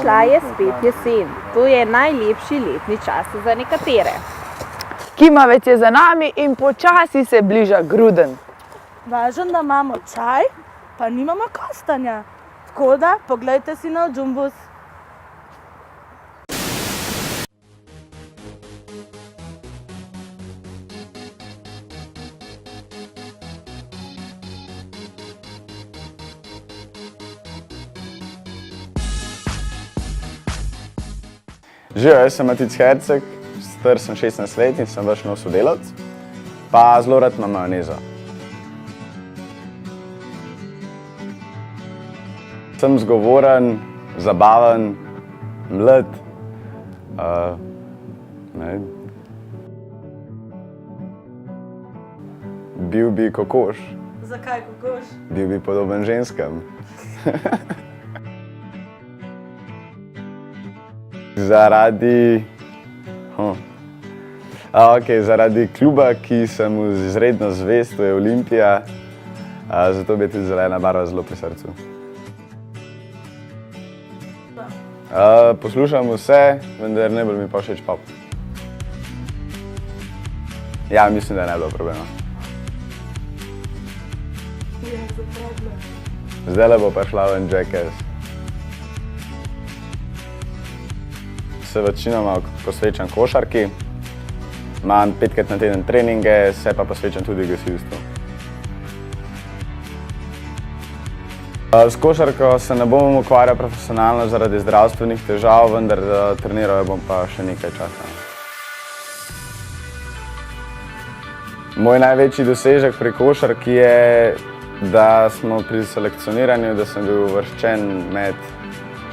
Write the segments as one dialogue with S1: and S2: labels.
S1: Prišla je spet jesen. To je najlepši letni čas za nekatere.
S2: Kimavec je za nami in počasi se bliža Gruden.
S3: Važno, da imamo čaj, pa nimamo kostanja. Tako da, poglejte si na džumbus.
S4: Živijo, jaz sem Matic Herceg, star sem 16 let in sem vaš nov sodelavec, pa zelo rad imam majonezo. Sem zgovoren, zabaven, mlad, bil bi kokoš.
S3: Zakaj kokoš?
S4: Bil bi podoben ženskam. Zaradi kluba, ki sem mu izredno zvest, to je Olimpija, zato bi tudi zelena barva zelo pri srcu. Poslušam vse, vendar najbolj mi pa všeč pop. Ja, mislim, da ne bilo problema. Zdajle bo prišla ven Jackass. Se večinoma posvečam košarki, imam 5-krat na teden treninge, se pa posvečam tudi gasilstvu. S košarko se ne bom ukvarjal profesionalno zaradi zdravstvenih težav, vendar treniral bom pa še nekaj časa. Moj največji dosežek pri košarki je, da smo pri selekcioniranju, da sem bil uvrščen med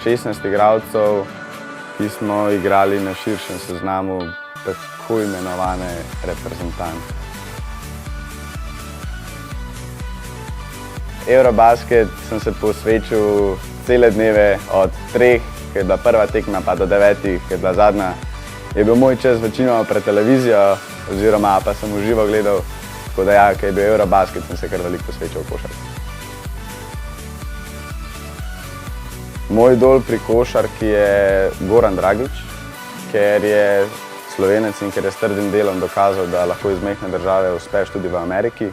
S4: 16 igralcev, ki smo igrali na širšem seznamu tako imenovane reprezentance. Eurobasket sem se posvečal cele dneve od 3, ko je bila prva tekma, pa do 9, ko je bila zadnja. Je bil moj čas večinoma pred televizijo, oziroma pa sem v živo gledal, tako da ja, ko je bil Eurobasket, sem se kar veliko posvečal košarki. Moj idol pri košarki je Goran Dragić, ker je Slovenec in ker je s trdim delom dokazal, da lahko iz majhne države uspeš tudi v Ameriki.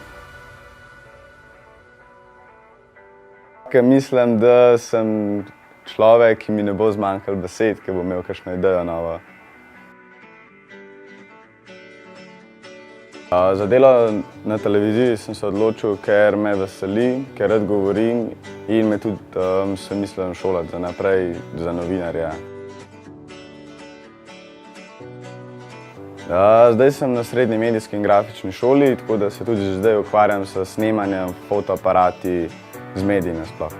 S4: Mislim, da sem človek, ki mi ne bo zmanjkalo besed, ki bo imel kakšno idejo novo. Za delo na televiziji sem se odločil, ker me veseli, ker rad govorim in me tudi se mislim šolati za naprej za novinarja. Zdaj sem na srednji medijski in grafični šoli, tako da se tudi že zdaj ukvarjam s snemanjem, fotoaparati, z mediji nasploh.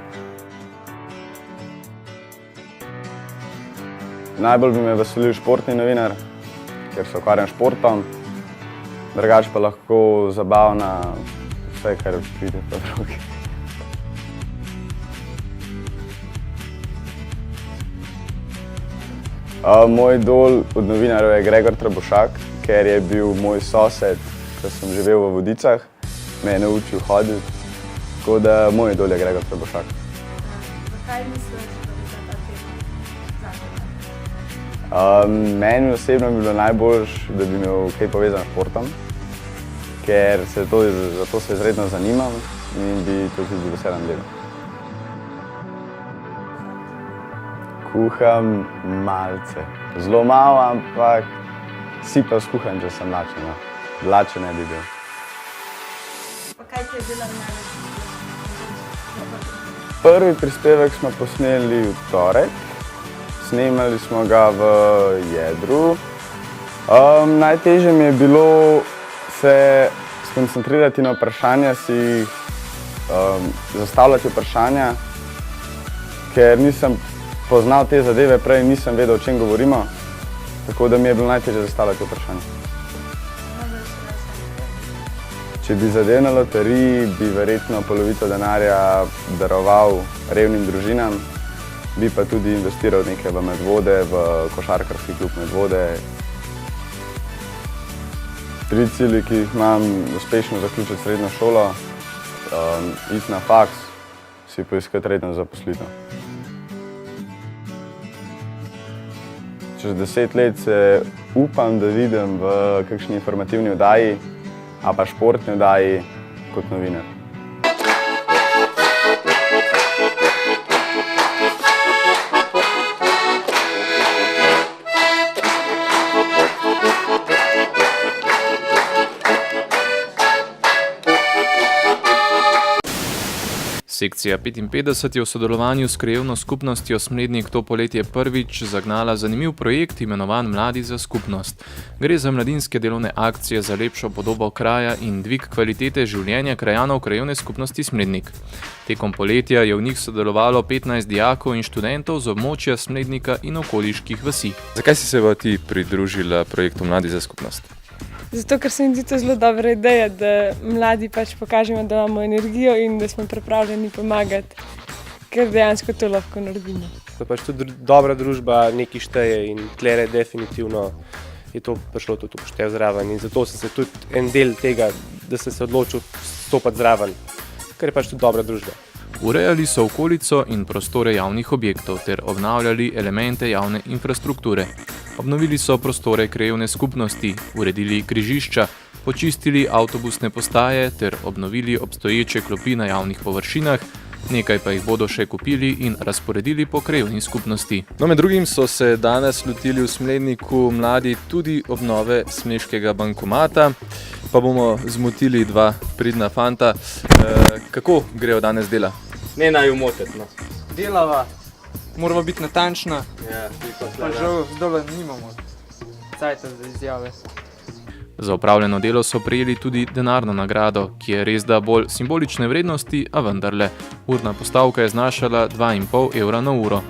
S4: Najbolj bi me veselil športni novinar, ker se ukvarjam s športom. Drugače pa lahko zabavna, vse, kar pride pod roke. Moj idol od novinarjev je Gregor Trbušak, ker je bil moj sosed, ko sem živel v Vodicah, me je naučil hoditi, tako da moj idol je Gregor Trbušak.
S3: Zakaj misliš, da bi se ta tema
S4: Meni osebno bi bilo najboljše, da bi imel kaj povezan s športom, ker zato se izredno zanimam in bi to tudi z veseljem delal. Kuham malce. Zelo malo, ampak si pa skuham, če sem lačen. Lačen ne bi bil.
S3: Pa kaj ti je bilo največ?
S4: Prvi prispevek smo posneli v torek. Snemali smo ga v jedru. Najtežje mi je bilo se skoncentrirati na vprašanja, si zastavljati vprašanja, ker nisem poznal te zadeve prej, nisem vedel, o čem govorimo, tako da mi je bilo najtežje zastavljati vprašanja. Če bi zadev na loteriji, bi verjetno polovico denarja daroval revnim družinam, bi pa tudi investiral nekaj v Medvode, v košarkarski klub Medvode. 3 cilji, ki jih imam, uspešno zaključiti srednjo šolo, iti na faks, si poiskati redno zaposlitev. čez 10 let se upam, da vidim v kakšni informativni oddaji ali pa športni oddaji kot novinar.
S5: Sekcija 55 je v sodelovanju s krajevno skupnostjo Smlednik to poletje prvič zagnala zanimiv projekt imenovan Mladi za skupnost. Gre za mladinske delovne akcije za lepšo podobo kraja in dvig kvalitete življenja krajanov krajevne skupnosti Smlednik. Tekom poletja je v njih sodelovalo 15 dijakov in študentov z območja Smlednika in okoliških vasi.
S6: Zakaj si se ti pridružila projektu Mladi za skupnost?
S7: Zato, ker se mi zdi to zelo dobra ideja, da mladi pač pokažemo, da imamo energijo in da smo pripravljeni pomagati, ker dejansko to lahko naredimo.
S8: To je pač tudi dobra družba, nekaj šteje in tlere definitivno je to prišlo tudi upoštev zraven in zato sem se tudi en del tega, da sem se odločil stopati zraven, ker je pač tudi dobra družba.
S5: Urejali so okolico in prostore javnih objektov ter obnavljali elemente javne infrastrukture. Obnovili so prostore krajevne skupnosti, uredili križišča, počistili avtobusne postaje ter obnovili obstoječe klopi na javnih površinah, nekaj pa jih bodo še kupili in razporedili po krajevni skupnosti.
S6: No, med drugim so se danes lotili v Smledniku mladi tudi obnove smeškega bankomata, pa bomo zmotili dva pridna fanta. Kako grejo danes dela?
S9: Ne naj umotiti, no.
S10: Delava, moramo biti natančna, pa žal zdaj nimamo cajta za izjave.
S5: Za opravljeno delo so prejeli tudi denarno nagrado, ki je res da bolj simbolične vrednosti, a vendarle. Urna postavka je znašala 2,5 evra na uro.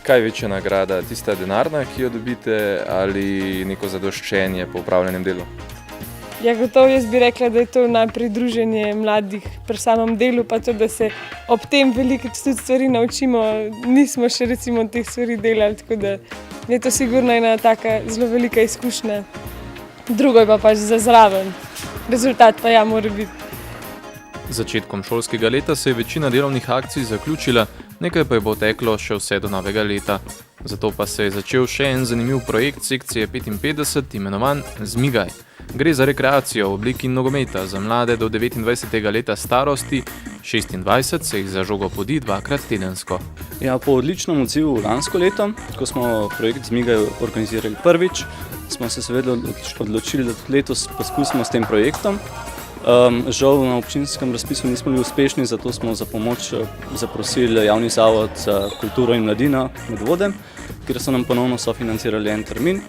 S6: Kaj je večja nagrada? Tista denarna, ki jo dobite, ali neko zadoščenje po opravljenem delu?
S7: Ja, gotovo jaz bi rekla, da je to najprej druženje mladih pri samem delu, pa to, da se ob tem veliko tudi stvari naučimo. Nismo še recimo teh stvari delali, tako da je to sigurno ena taka zelo velika izkušnja. Drugo je pa pač za zraven. Rezultat pa ja mora biti.
S5: Z začetkom šolskega leta se je večina delovnih akcij zaključila, nekaj pa je bo teklo še vse do novega leta. Zato pa se je začel še en zanimiv projekt sekcije 55, imenovan Zmigaj. Gre za rekreacijo v obliki nogometa za mlade do 29. leta starosti, 26 se jih za žogo podi dvakrat tedensko.
S11: Ja, po odličnem odzivu lansko leto, ko smo projekt Zmigaj organizirali prvič, smo se seveda odločili, da letos poskusimo s tem projektom. Žal na občinskem razpisu nismo bili uspešni, zato smo za pomoč zaprosili Javni zavod za kulturo in mladino Medvode, kjer so nam ponovno sofinancirali en termin.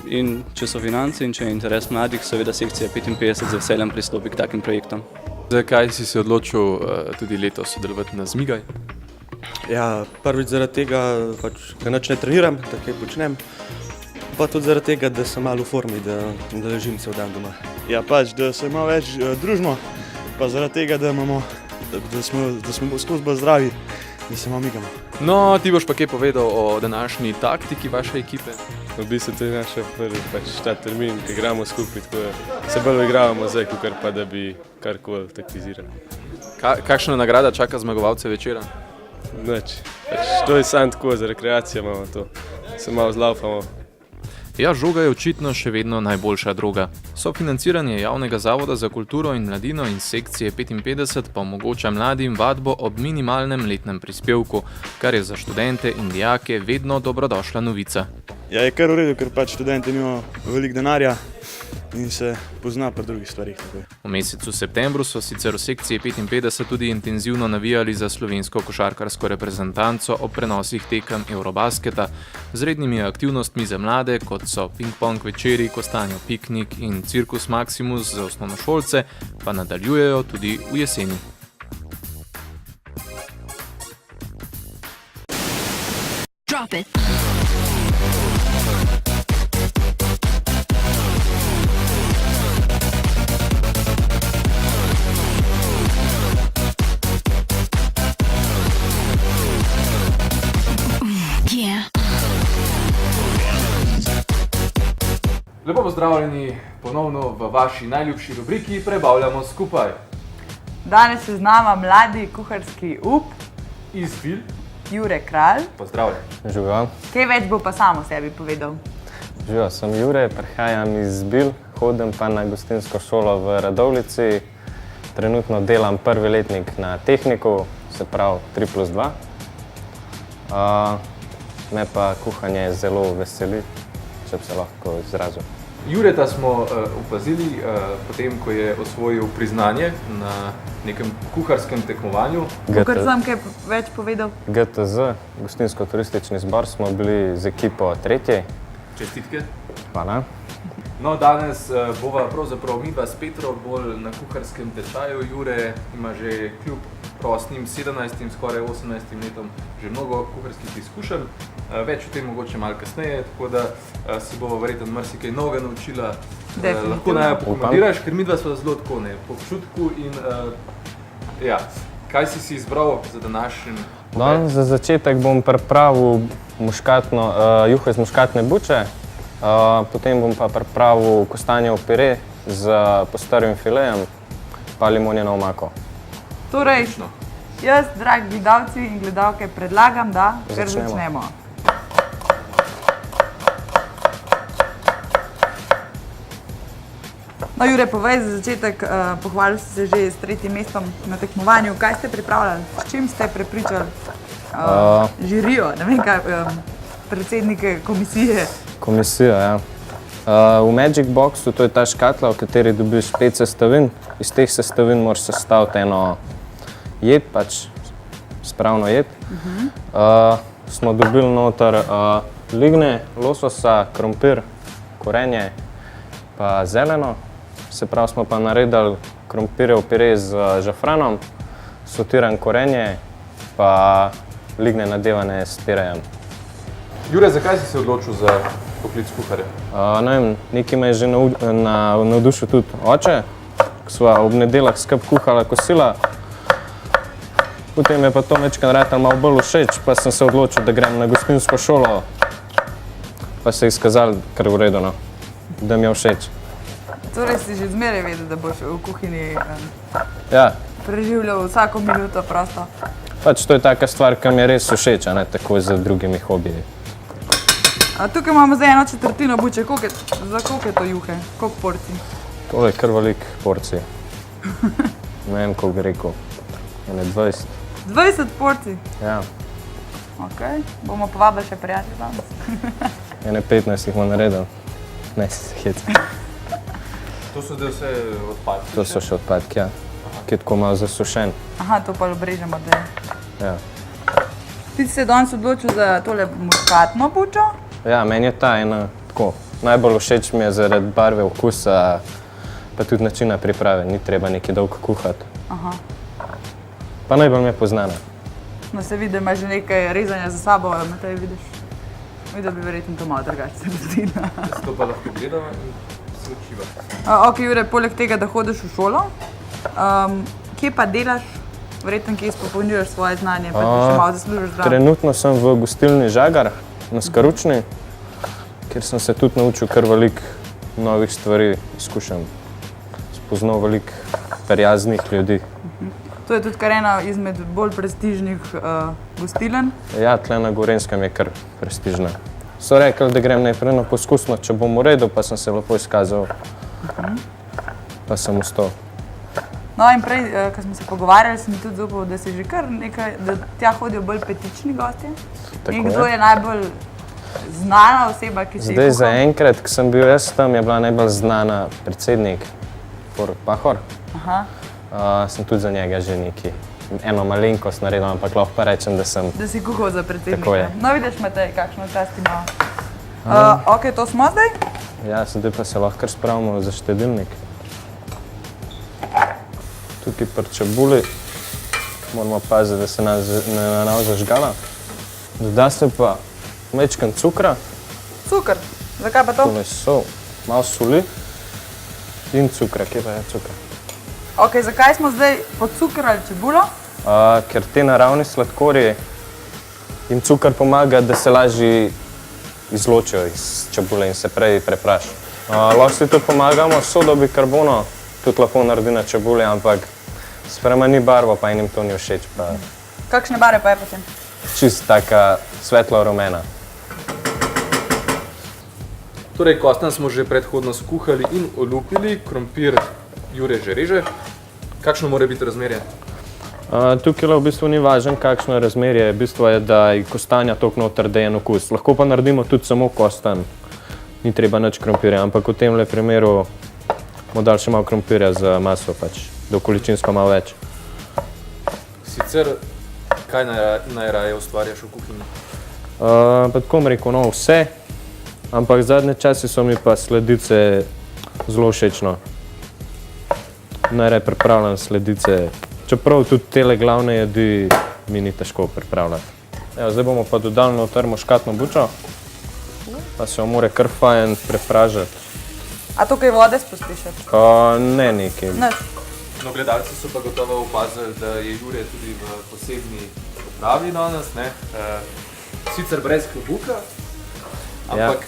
S11: In če so finance in če je interes mladih, seveda sekcija 55 z veseljem pristopi k takim projektom.
S6: Zakaj si se odločil tudi letos sodelovati na Zmigaj?
S9: Ja, prvič zaradi tega, pač, ker nič ne treniram, tako počnem. Pa tudi zaradi tega, da sem malo v formi, da ležim cel dan doma. Ja, pač, da se malo več družimo, pa zaradi tega, da smo skozi bolj zdravi, da se malo migamo.
S6: No, ti boš pa kaj povedal o današnji taktiki vaše ekipe?
S8: V bistvu to je naš ta termin, ki igramo skupaj, tako da se bolj igravamo zdaj, kot pa da bi karkoli taktizirali.
S6: Kakšna nagrada čaka zmagovalce večera?
S8: Nič, to je samo tako, za rekreacijo imamo to, se malo zlaufamo.
S5: Ja, žoga je očitno še vedno najboljša droga. Sofinanciranje Javnega zavoda za kulturo in mladino in sekcije 55 pa omogoča mladim vadbo ob minimalnem letnem prispevku, kar je za študente in dijake vedno dobrodošla novica.
S9: Ja, je kar v redu, ker pač študenti imajo veliko denarja in se pozna pri drugih stvarih.
S5: V mesecu septembru so sicer v sekciji 55 tudi intenzivno navijali za slovensko košarkarsko reprezentanco ob prenosih tekem Eurobasketa z rednimi aktivnostmi za mlade, kot so ping-pong večeri, kostanjo piknik in cirkus Maximus za osnovnošolce, pa nadaljujejo tudi v jeseni.
S12: Drop it.
S6: Lepo pozdravljeni ponovno v vaši najljubši rubriki Prebavljamo skupaj.
S2: Danes je z nama mladi kuharski up
S6: iz Vil
S2: Jure Kralj.
S6: Pozdravljen.
S4: Živijo.
S2: Kaj več bo pa sam o sebi povedal?
S4: Živijo, sem Jure, prihajam iz Bil, hodim pa na gostinsko šolo v Radovljici. Trenutno delam prvi letnik na tehniku, se pravi 3+2. Me pa kuhanje zelo veseli, če bi se lahko izrazil.
S6: Jureta smo opazili potem, ko je osvojil priznanje na nekem kuharskem tekmovanju.
S2: Kar sem kaj več povedal?
S4: GTZ, gostinsko-turistični zbor, smo bili z ekipo tretji.
S6: Čestitke.
S4: Hvala.
S6: No, danes bova pravzaprav midva s Petro bolj na kuharskem tečaju. Jure ima že kljub prostim 17, skoraj 18 letom že mnogo kuharskih izkušenj. Več o tem mogoče malo kasneje, tako da se bova verjetno marsikaj novega naučila. Lahko naj pokomentiraš, ker midva sva zelo tako, po občutku in ja. Kaj si izbral za današnji obed?
S4: Za začetek bom pripravil juho iz muškatne buče, potem bom pa pripravil kostanjev pire z postrvim filejem pa limonjeno omako.
S2: Torej, jaz, dragi gledalci in gledalke, predlagam, da kar začnemo. No, Jure, povej za začetek, pohvalil si se že s 3. mestom na tekmovanju. Kaj ste pripravljali? S čim ste prepričali žirijo, ne vem kaj, predsednike komisije?
S4: Komisija, ja. V Magic Boxu, to je ta škatla, v kateri dobiš 5 sestavin. Iz teh sestavin moraš sestaviti eno jed, pač spravno jed. Smo dobili noter ligne, lososa, krompir, korenje pa zeleno. Se pravi, smo pa naredili krompirjev pire z žafranom, sotiran korenje pa ligne nadevane s pirejem.
S6: Jure, zakaj si se odločil za poklic kuharja?
S4: Ne vem, nekaj me je že navdušil tudi oče, ko sva ob nedeljah skupaj kuhala kosila. Potem je pa to večkrat ratalo malo bolj všeč, pa sem se odločil, da grem na gostinsko šolo. Pa se je izkazalo kar v redu, no, da mi je všeč.
S2: Torej si že zmeraj vedel, da boš v kuhinji preživljal vsako minuto prosto?
S4: Pač to je taka stvar, ki mi je res všeč, a ne tako z drugimi hobiji.
S2: Tukaj imamo zdaj 1/4 buče. Za koliko je to juhe? Koliko porcij?
S4: To je kar veliko porcij. Ne vem, koliko bi rekel. 20.
S2: 20 porcij?
S4: Ja.
S2: Ok, bomo povabili še prijatelje danes.
S4: 15 jih bomo naredili. Ne, se hecam.
S6: To so zdaj vse odpadki?
S4: To so še odpadki, ja. Ki je tako malo zasušen.
S2: Aha, to pa obrežemo, da je.
S4: Ja.
S2: Ti si se danes odločil za tole muškatno bučo?
S4: Ja, meni je ta ena tako. Najbolj všeč mi je zaradi barve, okusa, pa tudi načina priprave. Ni treba nekaj dolgo kuhati.
S2: Aha.
S4: Pa najbolj mi je poznana.
S2: No, se vidi, da imaš že nekaj rezanja za sabo, Matej, vidiš? Vidi, da bi verjetno to malo drugače se mi zdi.
S6: To pa lahko gledamo in se učiva.
S2: Ok, Jure, poleg tega, da hodiš v šolo, kje pa delaš? Verjetno, kje izpopolnjuješ svoje znanje, pa ti še malo zaslužiš zdravo.
S4: Trenutno sem v gostilni Žagar na Skaručni, kjer sem se tudi naučil kar veliko novih stvari, izkušam. Spoznal veliko prijaznih ljudi.
S2: To je tudi kar ena izmed bolj prestižnih gostiln.
S4: Ja, tle na Gorenjskem je kar prestižna. So rekli, da grem najprej na poskusno, če bom v redu, pa sem se lepo izkazal. Pa sem ustal.
S2: No in prej, ko smo se pogovarjali, sem mi tudi zaupal, da si že kar nekaj, da tja hodijo bolj petični gostje. In kdo je najbolj znana oseba, ki si jih kuhal?
S4: Zdaj zaenkrat, ko sem bil jaz tam, je bila najbolj znana predsednik Pahor. Sem tudi za njega že eno malenkost naredil, ampak lahko pa rečem, da sem...
S2: Da si kuhal za predsednika.
S4: Tako je.
S2: No vidiš, Matej, kakšno čast imamo. Ok, to smo zdaj?
S4: Ja, zdaj pa se lahko kar spravimo za štedilnik. Tukaj pri čebuli moramo paziti, da se ne nav zažgala. Doda se pa majčkeno cukra.
S2: Cukr? Zakaj pa to?
S4: Tole sol, malo soli in cukra. Kje pa je cukra?
S2: Ok, zakaj smo zdaj podcukrali čebulo?
S4: Ker te naravni sladkorji in cukr pomaga, da se lažje izločijo iz čebule in se prej prepraši. Lahko si tudi pomagamo s sodo bikarbono, tudi lahko naredi na čebuli, ampak spremeni barvo, pa enim to ni všeč.
S2: Kakšne barve pa je potem?
S13: čist taka svetlo rumena.
S6: Torej, kostanj smo že predhodno skuhali in olupili, krompir Jure že reže. Kakšno mora biti razmerje?
S13: Tukaj v bistvu ni važno, kakšno je razmerje, bistvo je, da je kostanja toliko noter, da je en okus. Lahko pa naredimo tudi samo kostanj, ni treba nič krompirja, ampak v temle primeru bomo dali še malo krompirja za maso, pač, da v količinsko malo več.
S6: Sicer, kaj najraje ustvarjaš v kuhinji?
S13: Pa tako bom rekel, no, vse, ampak zadnje časi so mi pa sladice zelo všečno. Najraje pripravljam sladice, čeprav tudi tele glavne jedi mi ni težko pripravljati. Evo, zdaj bomo pa dodali noter muškatno bučo, pa se jo mora kar fajn prepražati.
S2: A tukaj vode spustiš?
S13: Ne, nekaj.
S6: No, gledalci so pa gotovo opazili, da je Jure tudi v posebni opravi danes, ne? Sicer brez klobuka, ampak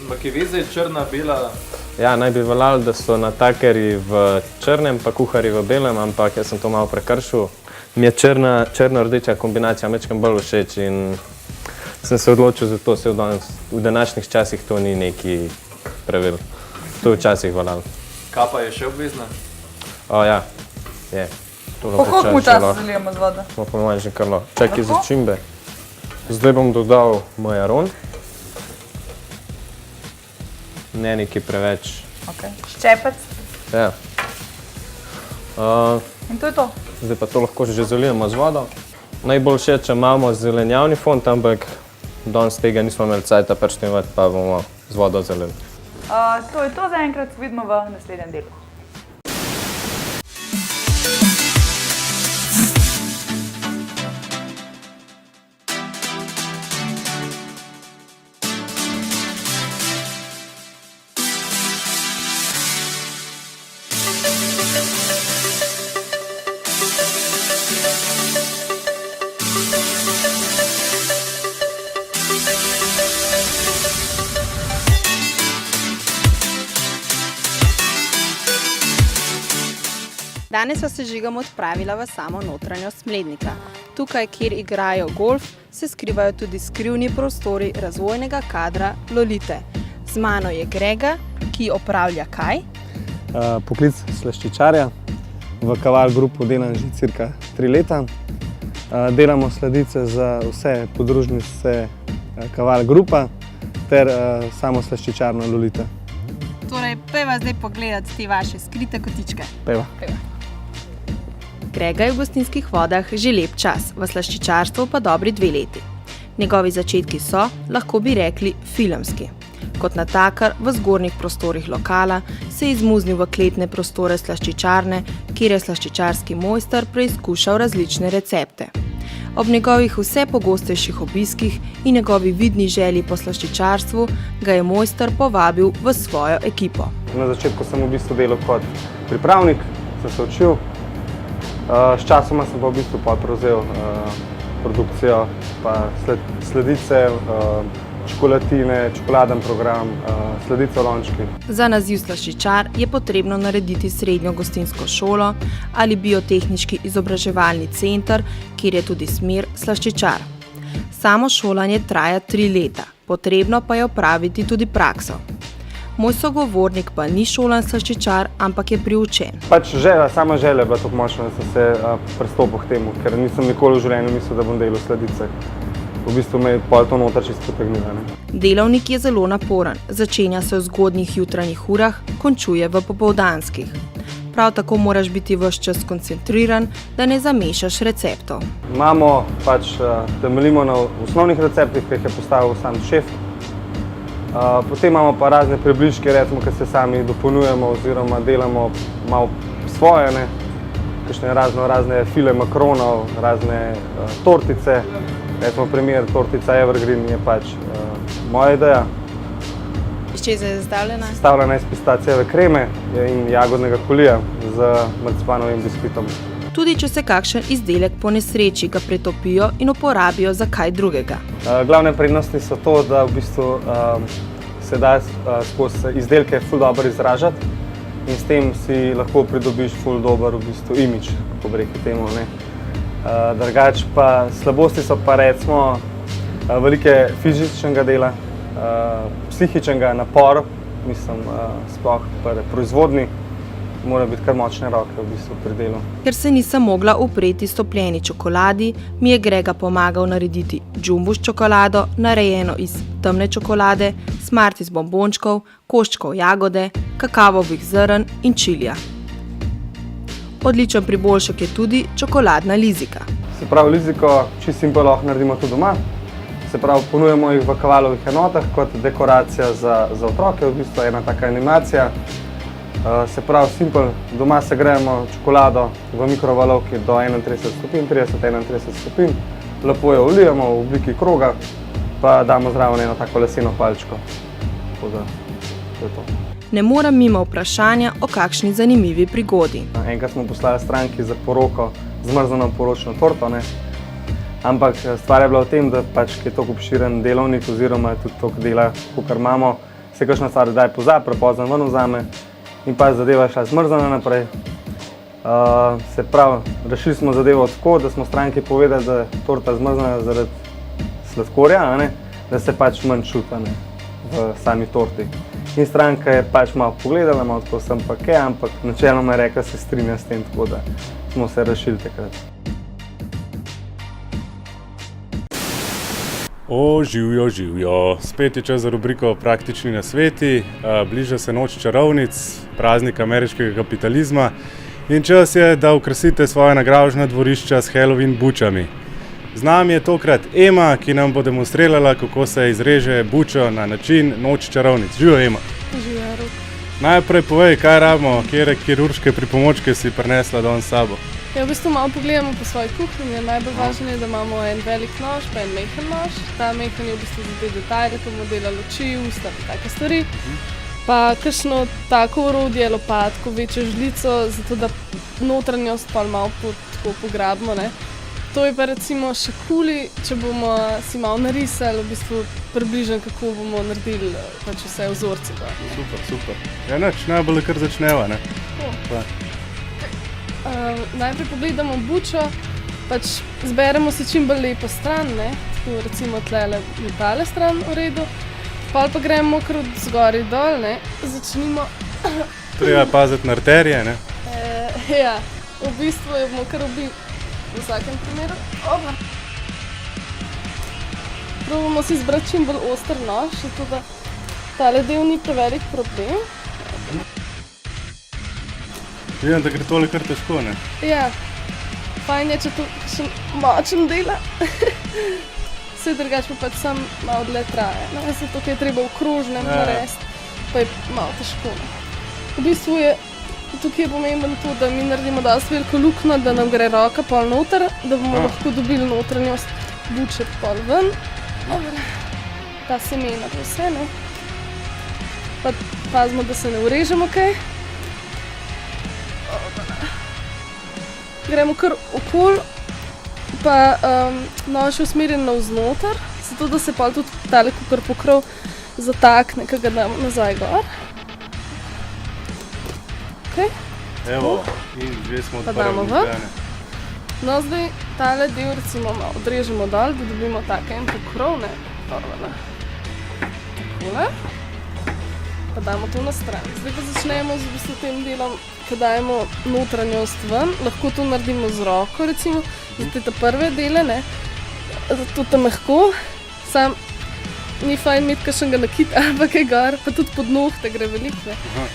S6: makeveze je črna, bela.
S13: Ja, naj bi veljalo, da so natakarji v črnem, pa kuharji v belem, ampak jaz sem to malo prekršil. Mi je črno-rdeča kombinacija mečkam bolj všeč in sem se odločil za to, v današnjih časih to ni neki pravil. To je včasih veljalo.
S6: Kapa je še obvezna?
S13: Ja, je.
S2: Po koliko časa zalijemo z vodo?
S13: Smo po mojem že kar lahko. Čakaj začimbe. Zdaj bom dodal majaron. Ne nekaj preveč.
S2: Ščepec.
S13: Ja.
S2: In to je to?
S13: Zdaj pa to lahko že zalijemo z vodo. Najboljše je, če imamo zelenjavni fond, ampak danes tega nismo imeli cajta prštemati, pa bomo z vodo zalili.
S2: To je to zaenkrat, vidimo v naslednjem delu.
S1: Danes sva se žigom odpravila v samo notranjost Smlednika. Tukaj, kjer igrajo golf, se skrivajo tudi skrivni prostori razvojnega kadra Lolite. Z mano je Grega, ki opravlja kaj?
S14: Poklic slaščičarja. V Kaval grupu delam že cirka 3 leta. Delamo sladice za vse podružnice Kaval grupa ter samo slaščičarno Lolite.
S1: Torej, pojva zdaj pogledati te vaše skrite kotičke.
S14: Pojva.
S1: Grega je v gostinskih vodah že lep čas, v slaščičarstvu pa dobri 2 leti. Njegovi začetki so, lahko bi rekli, filmski. Kot natakar v zgornjih prostorih lokala se je izmuznil v kletne prostore slaščičarne, kjer je slaščičarski mojster preizkušal različne recepte. Ob njegovih vse pogostejših obiskih in njegovi vidni želji po slaščičarstvu ga je mojster povabil v svojo ekipo.
S14: Na začetku sem v bistvu delal kot pripravnik, sem se učil. S časoma sem pa v bistvu prevzel produkcijo, pa sladice, čokolatine, čokoladen program, sladice v lončki.
S1: Za naziv slaščičar je potrebno narediti srednjo gostinsko šolo ali biotehniški izobraževalni center, kjer je tudi smer slaščičar. Samo šolanje traja 3 leta, potrebno pa je opraviti tudi prakso. Moj sogovornik pa ni šolan slaščičar, ampak je priučen.
S14: Sama želja je bila tako močna, da sem se pristopil k temu, ker nisem nikoli v življenju mislil, da bom delal sladice. V bistvu me je pol to noter čisto potegnilo.
S1: Delavnik je zelo naporen, začenja se v zgodnjih jutranjih urah, končuje v popoldanskih. Prav tako moraš biti ves čas koncentriran, da ne zamešaš receptov.
S14: Temeljimo na osnovnih receptih, ki jih je postavil sam šef. Potem imamo pa razne približke, recimo, ki se sami dopolnjujemo oziroma delamo malo svoje, kakšne razne file makaronov, razne tortice. Recimo primer, tortica Evergreen je pač moja ideja.
S1: Iz česa je zastavljena?
S14: Sestavljena iz pistacijeve kreme in jagodnega kolija z marcipanovim biskvitom.
S1: Tudi če se kakšen izdelek po nesreči, ga pretopijo in uporabijo za kaj drugega.
S14: Glavne prednosti so to, da v bistvu se da skozi izdelke ful dobro izražati in s tem si lahko pridobiš ful dober v bistvu imidž, kako bi rekel temu. Drugače pa slabosti so pa recimo velike fizičnega dela, psihičnega napora, mislim, sploh pri proizvodnji. Mora biti kar močne roke v bistvu pri delu.
S1: Ker se nisem mogla upreti stopljeni čokoladi, mi je Grega pomagal narediti džumbus čokolado, narejeno iz temne čokolade, smarties bombončkov, koščkov jagode, kakavovih zrn in čilija. Odličen priboljšek je tudi čokoladna lizika.
S14: Se pravi, liziko čisto simpel lahko naredimo tudi doma. Se pravi, ponujamo jih v kavalovih enotah kot dekoracija za otroke, v bistvu ena taka animacija. Se pravi, simpel, doma segrejemo čokolado v mikrovalovki do 31 stopinj, 30-31 stopinj, lepo jo vlijemo v obliki kroga, pa damo zraven eno tako leseno palčko. Tako da, to je to.
S1: Ne morem mimo vprašanja o kakšni zanimivi prigodi.
S14: Enkrat smo poslali stranki za poroko zmrznjeno poročno torto, ne? Ampak stvar je bila v tem, da pač je toliko obširen delovnik oziroma tudi toliko dela, kakor imamo, se kakšna stvar kdaj pozabi, prepozno ven vzame in pa zadeva šla zmrznjena naprej. Se pravi, rešili smo zadevo tako, da smo stranki povedali, da je torta zmrznjena zaradi sladkorja, ne? Da se pač manj čuti, ne? V sami torti. In stranka je pač malo pogledala, malo tako sem pa kaj, ampak načeloma je rekla, se strinja s tem, tako da smo se rešili takrat.
S15: O, živjo, živjo. Spet je čas za rubriko Praktični nasveti. Bliža se noč čarovnic, praznik ameriškega kapitalizma in čas je, da okrasite svoje nagraužna dvorišča s Halloween bučami. Z nami je tokrat Ema, ki nam bo demonstrirala, kako se izreže bučo na način noč čarovnic. Živjo, Ema.
S7: Živjo, Rok.
S15: Najprej povej, kaj rabimo, katere kirurške pripomočke si prinesla danes s sabo.
S7: Ja, v bistvu malo pogledamo po svoji kuhinji. Najbolj važno je, da imamo en velik nož pa en mehen nož. Ta mehen je v bistvu za te detajle, ko bomo delali oči, usta in take stvari. Pa kakšno tako orodje, lopatko, večjo žlico, zato da notranjost pa malo tako pograbimo, ne. To je pa recimo še kuli, če bomo si malo narisali, v bistvu približno, kako bomo naredili pač vse vzorce.
S15: Super, super. Ja, nič, najbolj kar začneva, ne?
S7: Najprej pogledamo bučo, pač zberemo si čim bolj lepo stran, ne? Tako recimo tlele tale stran v redu, pa gremo kar od zgoraj dol, ne? Začnimo.
S15: Treba paziti na arterije, ne?
S7: Ja, v bistvu jo bomo kar ubili v vsakem primeru. Opa. Probamo si izbrati čim bolj oster nož, zato da tale del ni prevelik problem.
S15: Vidim, da gre tole kar težko, ne?
S7: Ja, fajn je, če to še močen dela. Vse drugače pa pač sam malo dlje traje, ne? Zato, ker je treba v krožnem narediti, pa je malo težko. V bistvu je tukaj pomembno to, da mi naredimo dosti veliko luknjo, da nam gre roka pol noter, da bomo lahko dobili notranjost buče pol ven. Ta semena pa vse, ne? Pa pazimo, da se ne urežemo kaj. Gremo kar okoli, pa nož je usmerjen navznoter, zato da se pol tudi tale kukar pokrov zatakne, ko ga damo nazaj gor. Okay.
S15: Evo, in že smo odprli možgane.
S7: No, zdaj tale del recimo malo odrežemo dol, da dobimo tako en pokrov, ne? Takole. Pa damo to na stran. Zdaj pa začnemo z v bistvu tem delom, ko dajemo notranjost ven, lahko to naredimo z roko, recimo, za te prve dele, ne, zato ta mehko, sam ni fajn imeti kakšnega nakita, ampak je gor, pa tudi pod nohte gre veliko, ne.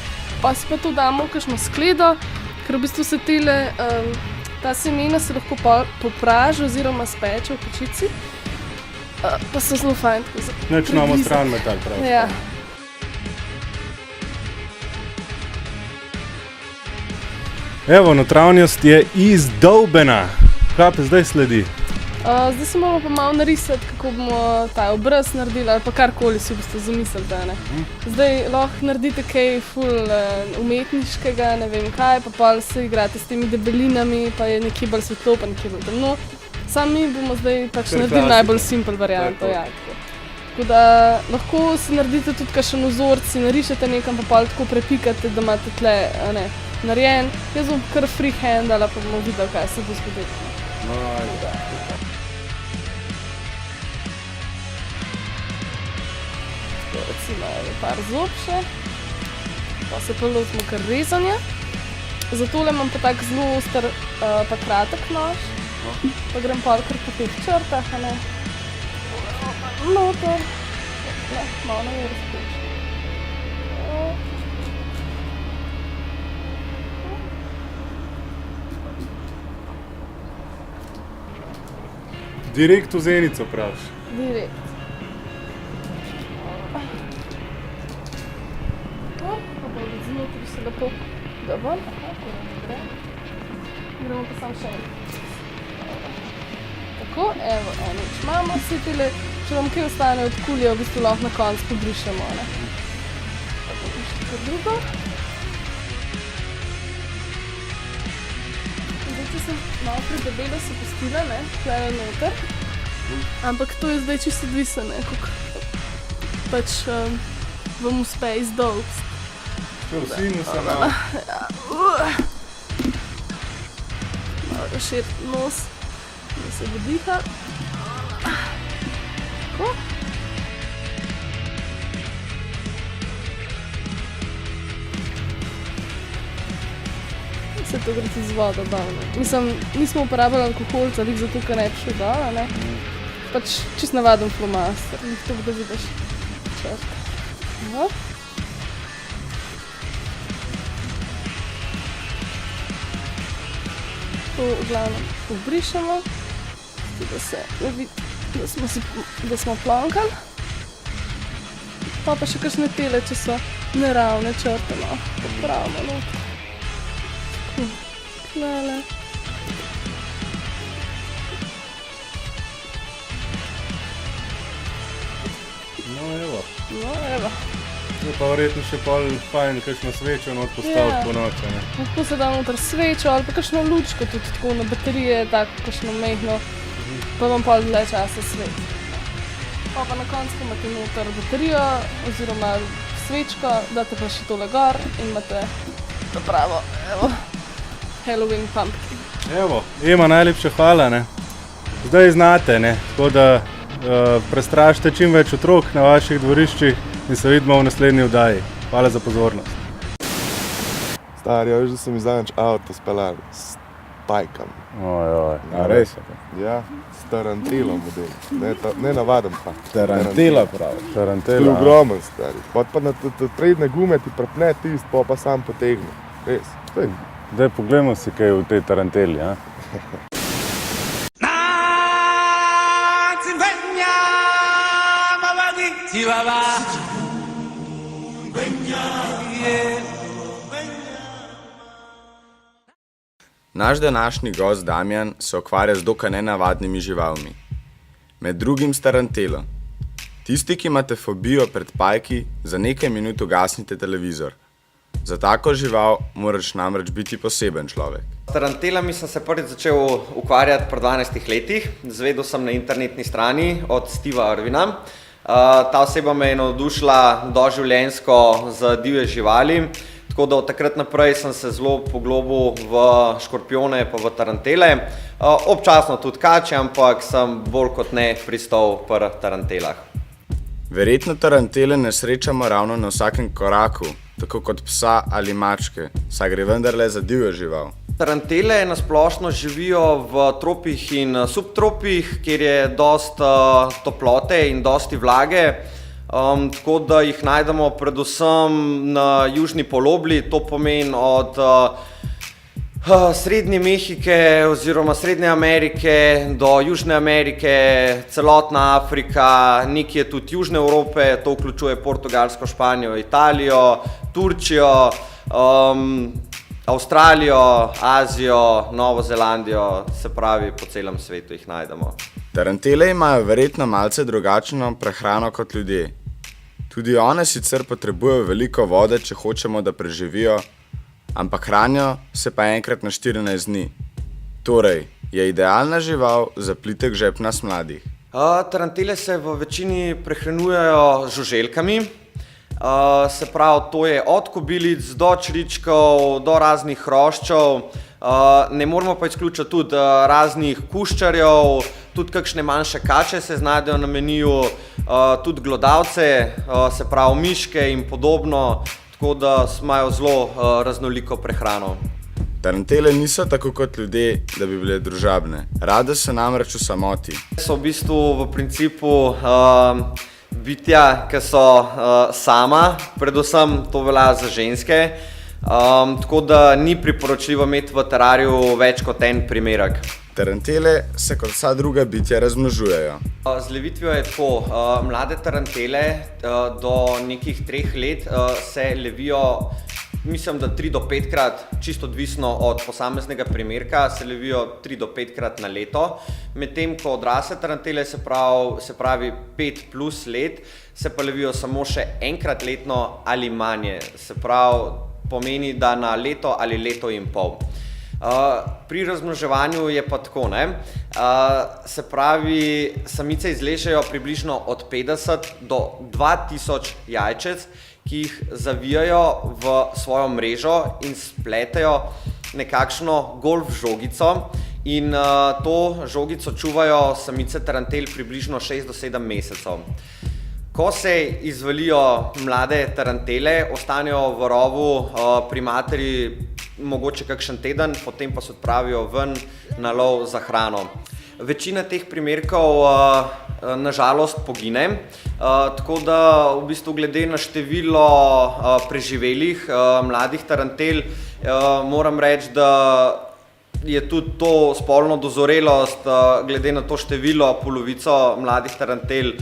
S7: Pa si pa to damo v kakšno skledo, ker v bistvu se tele, ta semena se lahko popraži oziroma speče v pečici, pa so zelo fajn tako za
S15: preblizu. Neč imamo stran metal, prav.
S7: Ja.
S15: Evo, notranjost je izdolbena. Kaj pa zdaj sledi?
S7: Zdaj se moramo pa malo narisati, kako bomo ta obraz naredili ali pa karkoli si v bistvu zamislite, ne. Zdaj lahko naredite kaj ful umetniškega, ne vem kaj, pa pol se igrate s temi debelinami, pa je nekje bolj svetlo, pa nekje bolj temno. Sami bomo zdaj pač naredili najbolj simpel varianto, ja. Tako da lahko si naredite tudi kakšen vzorc, si narišete nekam, pa pol tako prepikate, da imate tle, ne, narejen. Jaz bom kar freehandala, pa bomo videli, kaj se bo zgodilo. Recimo par zob še, pa se pa lotimo kar rezanja. Za tole imam pa tak zelo oster, pa kratek nož, pa grem pol kar po teh črtah, a ne. Noter, ne, malo ne je razpeč.
S15: Direkt v zenico praviš.
S7: Direkt. Znotraj se lepo dovolj, tako ne gre. Gremo pa samo še tako, evo, enič imamo, vsi tile, če vam kaj ostane od kulje, v bistvu lahko na koncu pobrišemo, ne. Tako bo še tako drugo. Zdaj, če sem malo predebelo se pustila, ne, tukaj noter, ampak to je zdaj čisto odvisno, ne, kako pač vam uspe izdolbst.
S15: Vsi se malo.
S7: Malo razširiti nos, da se vdiha. Tako. Vse to gre z vodo dol, ne. Mislim, nismo uporabljali alkoholca, lik zato, ker ne bi šel dol, ne. Pač čist navaden flomaster, nik to da vidiš črt. No. To v glavnem obrišemo, da se ne vidi, da smo plonkali. Pa še kakšne tele, če so neravne črte, no, popravimo noter. Tlele.
S15: No, evo.
S7: No, evo.
S15: Je pa verjetno še pol fajn kakšno svečo not postaviti po noči, ne?
S7: Lahko se da noter svečo ali pa kakšno lučko tudi tako na baterije, tako kakšno mehno, pa vam pol dlje časa sveti. Pa na koncu imate noter baterijo oziroma svečko, date pa še tole gor in imate pravo, evo, Halloween pumpkin.
S15: Evo, Ema, najlepša hvala, ne? Zdaj znate, ne? Tako da prestrašite čim več otrok na vaših dvoriščih in se vidimo v naslednji oddaji. Hvala za pozornost.
S16: Stari, veš, da sem mi zadnjič avto speljal s pajkami.
S17: Ojoj, a res je to?
S16: Ja, s tarantelo model. Ne navaden pa.
S17: Tarantela pravi.
S16: To je ogromen, stari. Pot pa na prednje gume ti prepne tist, pa sam potegne. Res.
S17: Daj poglejmo si kaj v tej taranteli, a?
S4: Naš današnji gost Damjan se ukvarja z dokaj nenavadnimi živalmi. Med drugim s tarantelo. Tisti, ki imate fobijo pred pajki, za nekaj minut ugasnite televizor. Za tako žival moraš namreč biti poseben človek.
S18: S tarantelami sem se prvič začel ukvarjati pri 12 letih. Zvedel sem na internetni strani od Steva Irwina. Ta oseba me je navdušila doživljenjsko za divje živali, tako da od takrat naprej sem se zelo poglobil v škorpijone pa v tarantele. Občasno tudi kače, ampak sem bolj kot ne pristal pri tarantelah.
S4: Verjetno tarantele ne srečamo ravno na vsakem koraku, tako kot psa ali mačke, saj gre vendarle za divjo žival.
S18: Tarantele na splošno živijo v tropih in subtropih, kjer je dosti toplote in dosti vlage, tako da jih najdemo predvsem na južni polobli, to pomeni od Srednje Mehike oziroma Srednje Amerike do Južne Amerike, celotna Afrika, nekje tudi Južne Evrope, to vključuje Portugalsko, Španijo, Italijo, Turčijo, Avstralijo, Azijo, Novo Zelandijo, se pravi po celem svetu jih najdemo.
S4: Tarantele imajo verjetno malce drugačno prehrano kot ljudje. Tudi one sicer potrebujejo veliko vode, če hočemo, da preživijo, ampak hranijo se pa enkrat na 14 dni. Torej, je idealna žival za plitek žep nas mladih.
S18: Tarantele se v večini prehranjujejo z žuželkami. Se pravi, to je od kobilic do čričkov, do raznih hroščov. Ne moramo pa izključiti tudi raznih kuščarjev, tudi kakšne manjše kače se znajdejo na meniju, tudi glodavce, se pravi miške in podobno, tako da imajo zelo raznoliko prehrano.
S4: Tarantele niso tako kot ljudje, da bi bile družabne. Rade se namreč v samoti.
S18: So v bistvu v principu bitja, ki so sama, predvsem to velja za ženske, tako da ni priporočljivo imeti v terariju več kot en primerek.
S4: Tarantele se kot vsa druga bitja razmnožujejo.
S18: Z levitvijo je tako, mlade tarantele do nekih 3 let se levijo, mislim, da 3 do 5 krat, čisto odvisno od posameznega primerka, se levijo 3 do 5 krat na leto, medtem ko odrasle tarantele, se pravi 5 plus let, se pa levijo samo še enkrat letno ali manje, se pravi pomeni, da na leto ali leto in pol. Pri razmnoževanju je pa tako, se pravi, samice izležejo približno od 50 do 2000 jajčec, ki jih zavijajo v svojo mrežo in spletejo nekakšno golf žogico in to žogico čuvajo samice tarantel približno 6 do 7 mesecev. Ko se izvalijo mlade tarantele, ostanejo v rovu pri materi mogoče kakšen teden, potem pa se odpravijo ven na lov za hrano. Večina teh primerkov nažalost pogine, tako da v bistvu glede na število preživelih mladih tarantel moram reči, da je tudi to spolno dozorelost glede na to število polovico mladih tarantel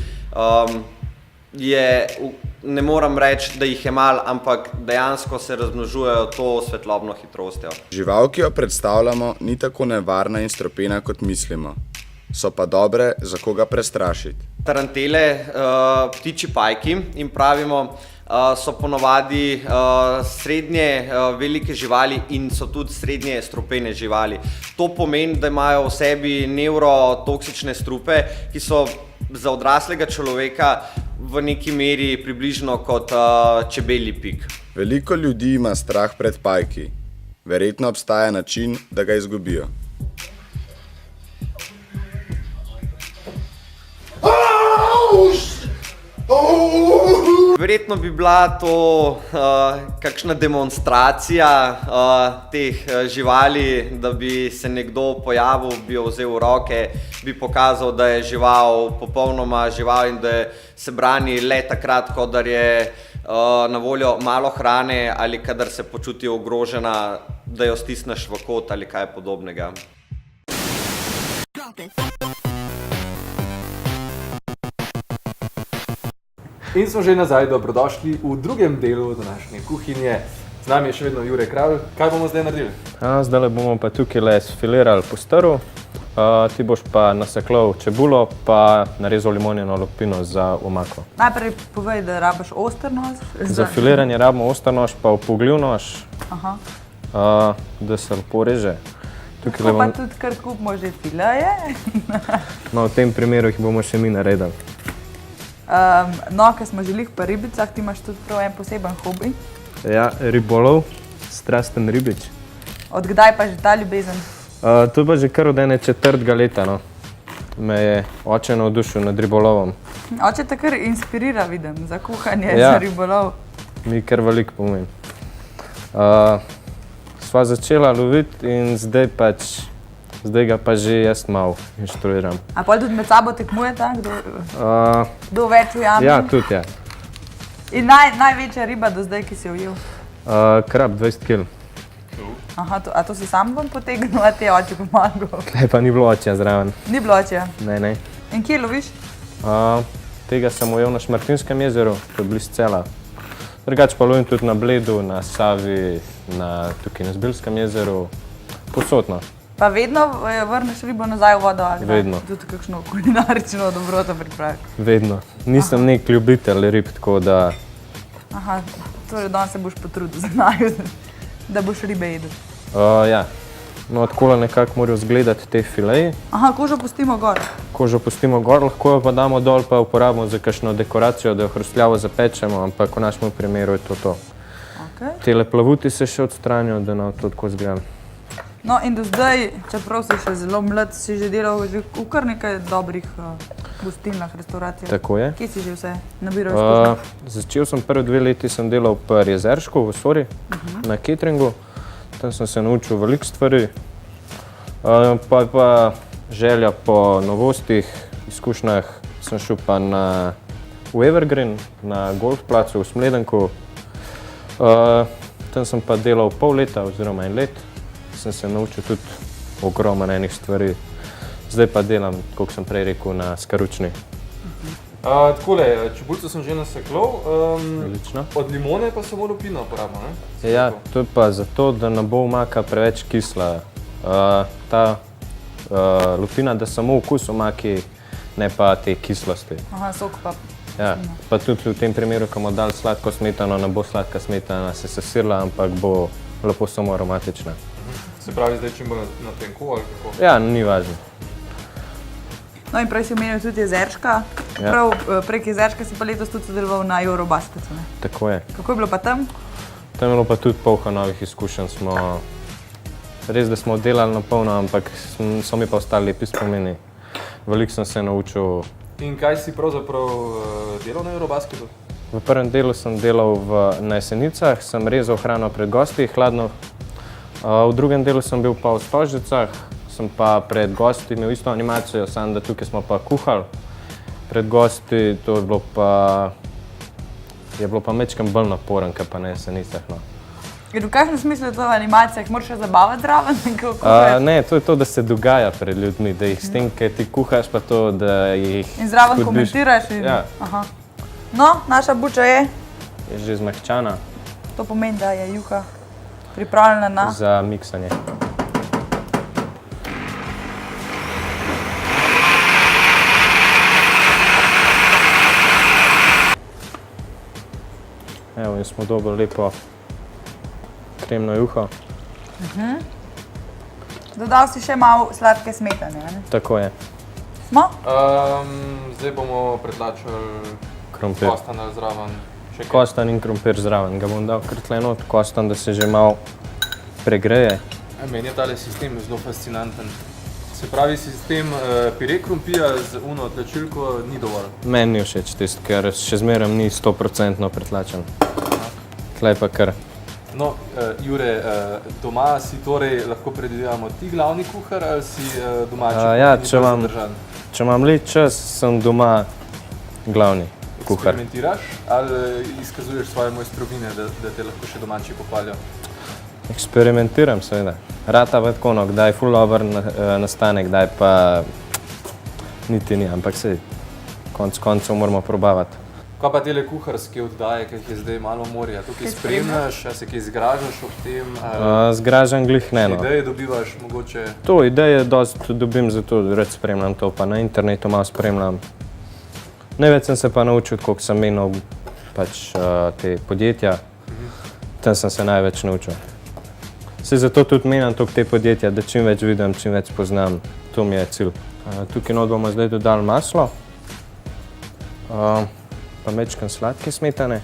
S18: ne moram reči, da jih je malo, ampak dejansko se razmnožujejo to svetlobno hitrostjo.
S4: Žival, ki jo predstavljamo, ni tako nevarna in stropena, kot mislimo. So pa dobre, za koga prestrašiti.
S18: Tarantele, ptičji pajki, jim pravimo, so ponovadi srednje velike živali in so tudi srednje strupene živali. To pomeni, da imajo v sebi nevrotoksične strupe, ki so za odraslega človeka v neki meri približno kot čebelji pik.
S4: Veliko ljudi ima strah pred pajki. Verjetno obstaja način, da ga izgubijo.
S18: Verjetno bi bila to kakšna demonstracija teh živali, da bi se nekdo pojavil, bi jo vzel v roke, bi pokazal, da je žival popolnoma žival in da se brani le takrat, kadar je na voljo malo hrane ali kadar se počuti ogrožena, da jo stisneš v kot ali kaj podobnega.
S6: In smo že nazaj, dobrodošli v drugem delu današnje kuhinje. Z nami je še vedno Jure Kralj. Kaj bomo zdaj naredili?
S13: Zdaj bomo pa tukaj le sfilirali po strhu. Ti boš pa naseklal čebulo, pa narezal limonino lupino za omako.
S2: Najprej povej, da rabiš oster nož.
S13: Za filiranje rabimo oster nož, pa upogljiv nož, da se lepo reže.
S2: Pa tudi kar kupimo že fileje.
S13: No, v tem primeru jih bomo še mi naredili.
S2: No, ker smo želih pa ribicah, ti imaš tudi prav en poseben hobi.
S13: Ja, ribolov, strasten ribič.
S2: Od kdaj pa že ta ljubezen?
S13: To pa že kar od ene 4. leta, no. Me je oče navdušil nad ribolovom.
S2: Oče te kar inspirira, vidim, za kuhanje, za ribolov.
S13: Mi kar veliko pomeni. Sva začela loviti in zdaj ga pa že jaz malo inštruiram.
S2: A potem tudi med sabo tekmujete, kdo več ujame?
S13: Ja, tudi ja.
S2: In največja riba do zdaj, ki si jo ujel?
S13: Krab, 20 kg.
S2: Aha, a to si sam bom potegnil, a ti je oče pomagal?
S13: Tukaj pa ni bilo očja zraven.
S2: Ni bilo očja?
S13: Ne.
S2: In kje loviš?
S13: Tega sem ujel na Šmartinskem jezeru, to je blizu Cela. Drugače pa lovim tudi na Bledu, na Savi, tukaj na Zbiljskem jezeru, posodno.
S2: Pa vedno vrneš ribo nazaj v vodo?
S13: Vedno.
S2: Tudi kakšno kulinarično dobroto pripravi?
S13: Vedno. Nisem nek ljubitelj rib, tako da...
S2: Aha, torej danes se boš potrudil za naju, da boš ribe jedel.
S13: Ja. No, takole nekako morajo izgledati te fileji.
S2: Aha, kožo pustimo gor?
S13: Kožo pustimo gor, lahko jo pa damo dol, pa uporabimo za kakšno dekoracijo, da jo hrustljavo zapečemo, ampak v našem primeru je to to. Tele plavuti se še odstranijo, da nam to tako izgleda.
S2: No in do zdaj, čeprav si še zelo mlad, si že delal v kar nekaj dobrih gostilnah, restauracijah.
S13: Tako je.
S2: Kje si že vse nabiral izkušnje?
S13: Začel sem prvi 2 leti, sem delal pri Jezeršku v Sori, na cateringu. Tam sem se naučil veliko stvari. Pa želja po novostih, izkušnjah sem šel pa v Evergreen, na golfplacu v Smledenku. Tam sem pa delal pol leta oziroma 1 let. Sem se naučil tudi ogromno enih stvari. Zdaj pa delam, kot sem prej rekel, na Skaručni.
S6: Takole, čebulico sem že nasekal,
S13: Odlično.
S6: od limone pa samo lupino uporabno, ne?
S13: Ja, to je pa zato, da ne bo omaka preveč kisla. Ta lupina, da samo okus omaki, ne pa te kislosti.
S2: Aha, sok pa.
S13: Ja, pa tudi v tem primeru, ko bomo dali sladko smetano, ne bo sladka smetana se sesirla, ampak bo lepo samo aromatična.
S6: Se pravi, zdaj čim bo na tenku ali kako?
S13: Ja, ni važno.
S2: No in prej si omenil tudi Jezerška.
S13: Ja.
S2: Prav prek Jezerška si pa letos tudi sodeloval na Eurobasketu, ne?
S13: Tako je.
S2: Kako je bilo pa tam?
S13: Tam je bilo pa tudi polno novih izkušenj. Res, da smo delali na polno, ampak so mi pa ostali lepi spomini. Veliko sem se naučil.
S6: In kaj si pravzaprav delal na Eurobasketu?
S13: V prvem delu sem delal na Jesenicah, sem rezal hrano pred gosti, hladno. V drugem delu sem bil pa v Stožicah, sem pa pred gosti imel isto animacijo, samo da tukaj smo pa kuhali. Pred gosti to je bilo pa mečkam bolj naporen, kot pa na Jesenicah. No.
S2: V kakšnem smislu je to animacija, jih moraš še zabavati zraven?
S13: Ne, to je to, da se dogaja pred ljudmi, da jih s tem, ker ti kuhaš, pa to, da jih
S2: In zraven
S13: spodbudiš.
S2: komentiraš?
S13: Ja.
S2: Aha. No, naša buča je,
S13: Je že zmehčana
S2: to pomeni, da je juha pripravljena na...
S13: za miksanje. Evo, in smo dobili lepo kremno juho.
S2: Dodal si še malo sladke smetane, ne?
S13: Tako je.
S2: Smo?
S6: Zdaj bomo pretlačili
S13: Krompir.
S6: kostan zraven. Še kaj?
S13: Kostan in krompir zraven. Ga bom dal kar tle not, kostan, da se že malo pregreje.
S6: Meni je tale sistem zelo fascinanten. Se pravi, sistem pire krompira z uno tlačilko ni dovolj.
S13: Meni ni všeč tisto, ker še zmeraj ni 100% pretlačen. Tle pa kar.
S6: No, Jure, doma si torej lahko predvidevamo ti glavni kuhar ali si domači kuhar?
S13: Ja, če imam lep čas, sem doma glavni kuhar.
S6: Eksperimentiraš ali izkazuješ svoje mojstrovine, da te lahko še domači pohvalijo?
S13: Eksperimentiram seveda. Rata pa tako, no, kdaj ful dober nastane, kdaj pa niti ni, ampak sej konec koncev moramo probavati.
S6: Kaj pa tele kuharske oddaje, ki jih je zdaj malo morja? Tukaj spremljaš, a se kaj zgražaš ob tem?
S13: Zgražam glih ne, no.
S6: Ideje dobivaš mogoče?
S13: To ideje dosti dobim, zato rad spremljam to, pa na internetu malo spremljam. Največ sem se pa naučil, koliko sem menil pač te podjetja. Tam sem se največ naučil. Se zato tudi menjam toliko te podjetja, da čim več vidim, čim več poznam. To mi je cilj. Tukaj not bomo zdaj dodali maslo. Pa mečkam sladke smetane.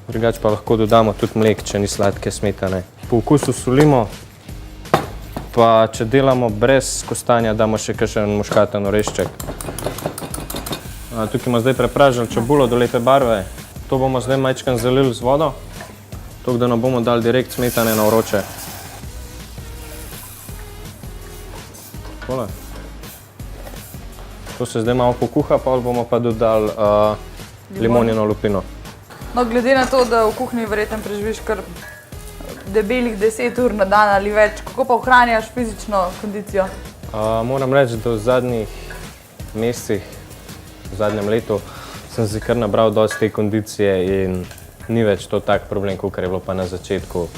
S13: Drugače pa lahko dodamo tudi mleko, če ni sladke smetane. Po okusu solimo, pa če delamo brez kostanja, damo še kakšen muškaten orešček. Tukaj bomo zdaj prepražili čebulo do lepe barve. To bomo zdaj majčkeno zalili z vodo, tako da ne bomo dali direkt smetane na vroče. Takole. To se zdaj malo pokuha, pa bomo pa dodali limonino lupino.
S2: No, glede na to, da v kuhinji verjetno preživiš kar debelih 10 ur na dan ali več, kako pa ohranjaš fizično kondicijo?
S13: Moram reči, da v zadnjih mesecih, v zadnjem letu, sem si kar nabral dosti te kondicije in ni več to tak problem, kot je bilo pa na začetku.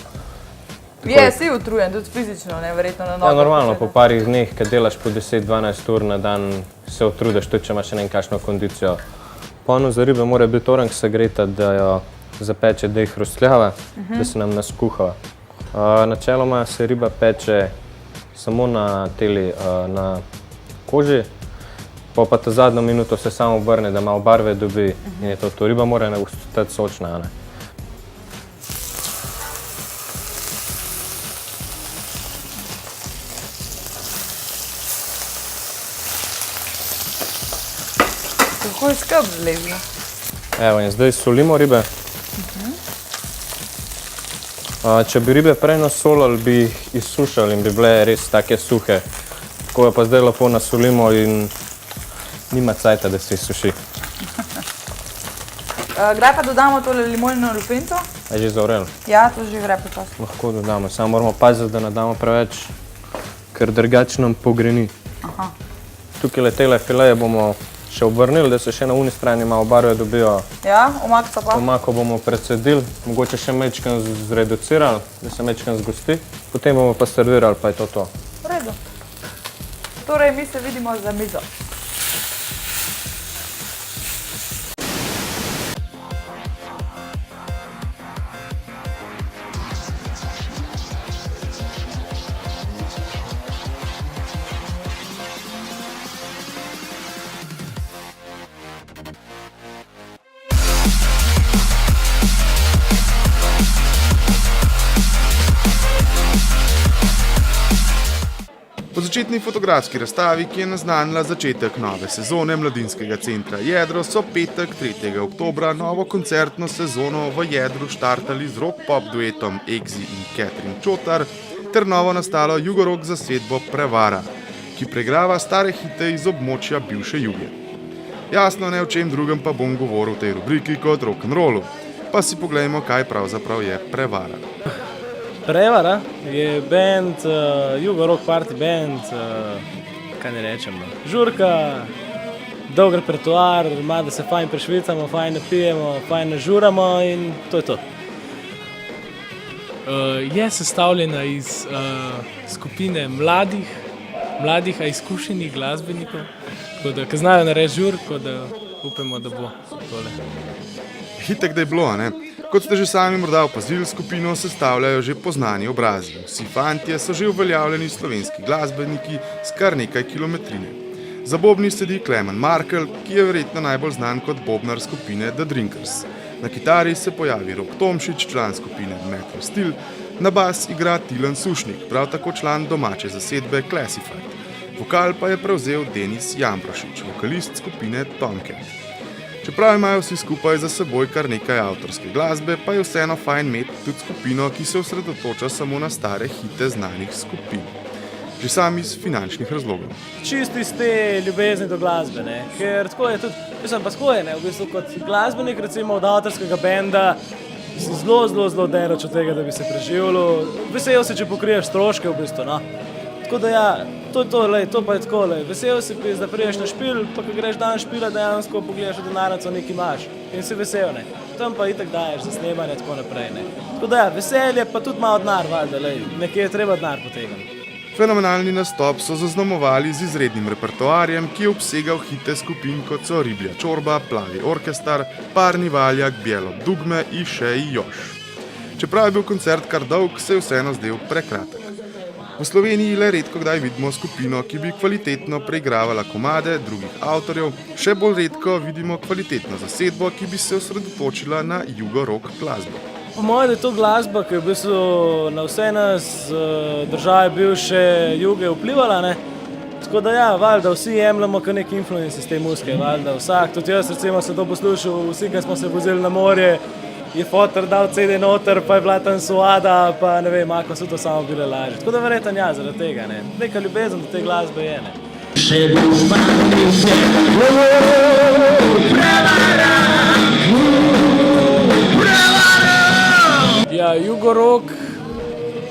S2: Si utrujen, tudi fizično, ne, verjetno na nogo.
S13: Ja, normalno, po parih dneh, kad delaš po 10-12 ur na dan, se utrudiš, tudi če imaš še nekakšno kondicijo. Polno za ribe mora biti orang segreta, da jo zapeče, da jih hrustljava, da se nam naskuha. Načeloma se riba peče samo na koži, pa ta zadnjo minuto se samo obrne, da malo barve dobi in je to. Riba mora ostati sočna, a ne.
S2: Kako je skrb zlezla?
S13: Evo, in zdaj solimo ribe. Če bi ribe prej nasolili, bi jih izsušali in bi bile res take suhe. Tako jo pa zdaj lepo nasolimo in nima cajta, da se izsuši.
S2: Kdaj pa dodamo tole limonino lupenco?
S13: Je že zavrel?
S2: Ja, to že gre počasno.
S13: Lahko dodamo, samo moramo paziti, da ne damo preveč, ker drugače nam pogreni.
S2: Aha.
S13: Tukaj tele fileje bomo še obrnili, da se še na uni strani malo barve dobijo.
S2: Ja, omako pa?
S13: Omako bomo precedili, mogoče še mečkan zreducirali, da se mečkan zgosti. Potem bomo pa servirali, pa je to to.
S2: V redu. Torej, mi se vidimo za mizo.
S16: Po začetni fotografski razstavi, ki je naznanila začetek nove sezone Mladinskega centra Jedro, so petek 3. oktobra novo koncertno sezono v Jedru štartali z rock-pop duetom Egzi in Katrin Čotar ter novo nastalo jugorock zasedbo Prevara, ki pregrava stare hite iz območja bivše Juge. Jasno, ne o čem drugem pa bom govoril v tej rubriki kot rock'n'rollu, pa si poglejmo, kaj pravzaprav je Prevara.
S19: Prevara je band, jugorock party band, kaj ne rečemo, žurka, dolg repertoar, ima da se fajn prešvicamo, fajn napijemo, fajn nažuramo in to je to.
S20: Je sestavljena iz skupine mladih, a izkušenih glasbenikov, tako da, ki znajo narediti žur, tako da upamo, da bo tole.
S16: Hitek, da je bilo, ne? Kot ste že sami morda opazili, skupino sestavljajo že poznani obrazi. Vsi fantje so že uveljavljeni slovenski glasbeniki s kar nekaj kilometrine. Za bobni sedi Klemen Markel, ki je verjetno najbolj znan kot bobnar skupine The Drinkers. Na kitari se pojavi Rok Tomšič, član skupine Metal Steel, na bas igra Tilen Sušnik, prav tako član domače zasedbe Classified. Vokal pa je prevzel Denis Jambrošič, vokalist skupine Tomcat. Čeprav imajo vsi skupaj za seboj kar nekaj avtorske glasbe, pa je vseeno fajn imeti tudi skupino, ki se osredotoča samo na stare hite znanih skupin. Že sami iz finančnih razlogov.
S19: Čisto iz te ljubezni do glasbe, ne? Ker tako je tudi, mislim pa skoje, ne? V bistvu kot glasbenik, recimo od avtorskega benda, si zelo delač od tega, da bi se preživljal. Vesel si, če pokriješ stroške v bistvu, no. Tako da ja, to je to, lej, to pa je tako, lej. Vesel si, da priješ na špil, pa ko greš dan špila, dejansko pogledaš v denarnico, nekaj imaš in si vesel, ne. Tam pa itak daješ za snemanje, tako naprej, ne. Tako da ja, veselje pa tudi malo denar, valjda, lej, nekje je treba denar potegniti.
S16: Fenomenalni nastop so zaznamovali z izrednim repertoarjem, ki je obsegal hite skupin kot so Riblja čorba, Plavi orkestar, Parni valjak, Bijelo dugme in še i još. Čeprav je bil koncert kar dolg, se je vseeno zdel prekratek. V Sloveniji le redko kdaj vidimo skupino, ki bi kvalitetno preigravala komade drugih avtorjev, še bolj redko vidimo kvalitetno zasedbo, ki bi se osredotočila na jugorock glasbo.
S19: Po mojem, da je to glasba, ki je v bistvu na vse nas države bivše juge vplivala, ne. Tako da ja, valjda vsi jemljamo kar neki influence iz te muzike, valjda vsak, tudi jaz recimo sem to poslušal, vsi, ki smo se vozili na morje, je fotor dal CD noter, pa je bila tam suada, pa ne vem, ako so to samo bile lažje. Tako da verjetno ja, zaradi tega, ne. Neka ljubezen do te glasbe je, ne.
S20: Ja, jugorock,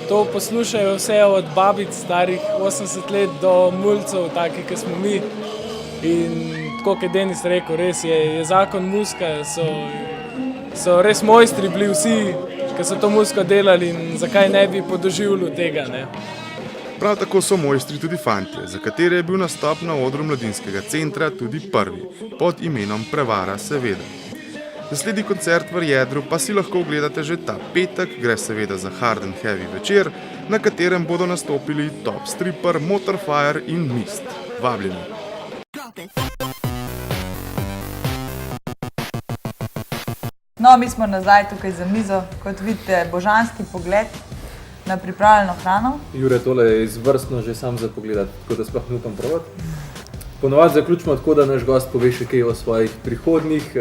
S20: to poslušajo vse od babic starih 80 let do mulcev, taki, ki smo mi. In tako, kot je Denis rekel, res je zakon muzika, so res mojstri bili vsi, ki so to muziko delali in zakaj ne bi podoživljal tega, ne.
S16: Prav tako so mojstri tudi fantje, za katere je bil nastop na odru Mladinskega centra tudi prvi, pod imenom Prevara seveda. Zasledi koncert v Jedru pa si lahko ogledate že ta petek, gre seveda za hard and heavy večer, na katerem bodo nastopili Top Stripper, Motorfire in Mist. Vabljeni!
S12: Drop it.
S2: No, mi smo nazaj tukaj za mizo, kot vidite, božanski pogled na pripravljeno hrano.
S6: Jure, tole je izvrstno že sam za pogledati, tako da sploh ne upam probati. Ponovadi zaključimo tako, da naš gost pove še kaj o svojih prihodnjih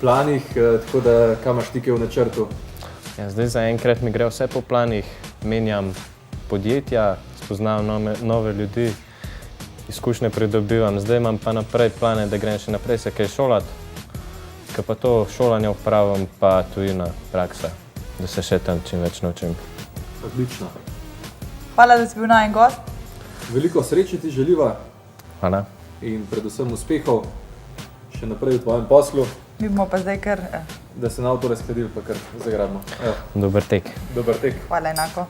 S6: planih, tako da kam imaš ti kaj v načrtu?
S13: Ja, zdaj zaenkrat mi gre vse po planih, menjam podjetja, spoznavam nove ljudi, izkušnje pridobivam. Zdaj imam pa naprej plane, da grem še naprej se kaj šolati, ker pa to šolanje upravim pa tujina praksa, da se še tam čim več naučim.
S6: Odlično.
S2: Hvala, da si bil najen gost.
S6: Veliko sreče ti želiva.
S13: Hvala.
S6: In predvsem uspehov še naprej v tvojem poslu.
S2: Mi bomo pa zdaj kar...
S6: Da se na avto razkladili, pa kar zagrabimo.
S13: Dober tek.
S6: Dober tek.
S2: Hvala enako.